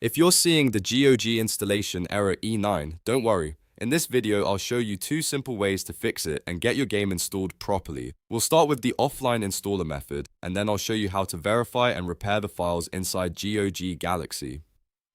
If you're seeing the GOG installation error E9, don't worry. In this video, I'll show you two simple ways to fix it and get your game installed properly. We'll start with the offline installer method, and then I'll show you how to verify and repair the files inside GOG Galaxy.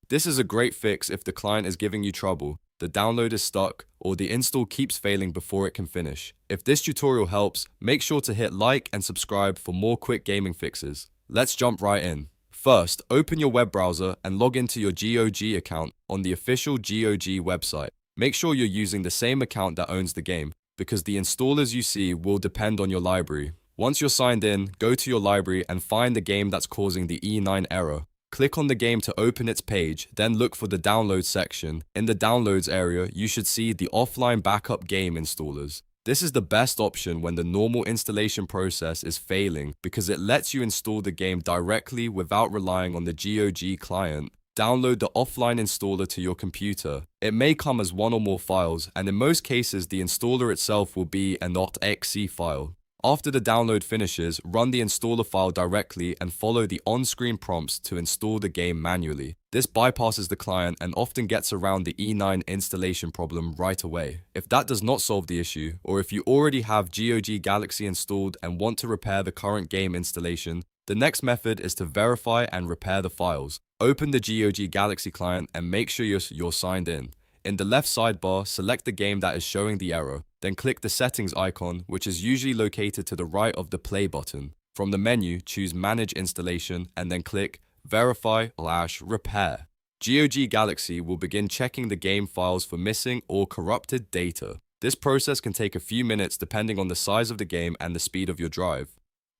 This is a great fix if the client is giving you trouble, the download is stuck, or the install keeps failing before it can finish. If this tutorial helps, make sure to hit like and subscribe for more quick gaming fixes. Let's jump right in. First, open your web browser and log into your GOG account on the official GOG website. Make sure you're using the same account that owns the game, because the installers you see will depend on your library. Once you're signed in, go to your library and find the game that's causing the E9 error. Click on the game to open its page, then look for the download section. In the downloads area, you should see the offline backup game installers. This is the best option when the normal installation process is failing because it lets you install the game directly without relying on the GOG client. Download the offline installer to your computer. It may come as one or more files, and in most cases the installer itself will be a .exe file. After the download finishes, run the installer file directly and follow the on-screen prompts to install the game manually. This bypasses the client and often gets around the E9 installation problem right away. If that does not solve the issue, or if you already have GOG Galaxy installed and want to repair the current game installation, the next method is to verify and repair the files. Open the GOG Galaxy client and make sure you're signed in. In the left sidebar, select the game that is showing the error. Then click the settings icon, which is usually located to the right of the play button. From the menu, choose Manage Installation and then click Verify/Repair. GOG Galaxy will begin checking the game files for missing or corrupted data. This process can take a few minutes depending on the size of the game and the speed of your drive.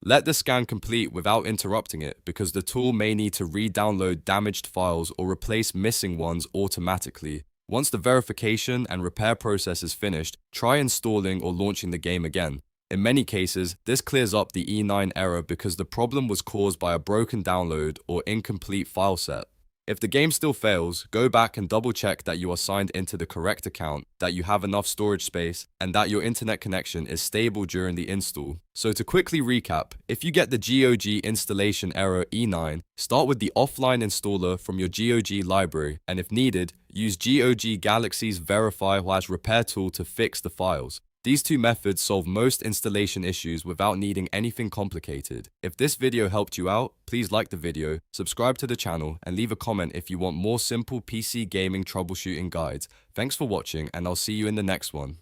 Let the scan complete without interrupting it because the tool may need to re-download damaged files or replace missing ones automatically. Once the verification and repair process is finished, try installing or launching the game again. In many cases, this clears up the E9 error because the problem was caused by a broken download or incomplete file set. If the game still fails, go back and double check that you are signed into the correct account, that you have enough storage space, and that your internet connection is stable during the install. So to quickly recap, if you get the GOG installation error E9, start with the offline installer from your GOG library, and if needed, use GOG Galaxy's Verify/Repair tool to fix the files. These two methods solve most installation issues without needing anything complicated. If this video helped you out, please like the video, subscribe to the channel, and leave a comment if you want more simple PC gaming troubleshooting guides. Thanks for watching, and I'll see you in the next one.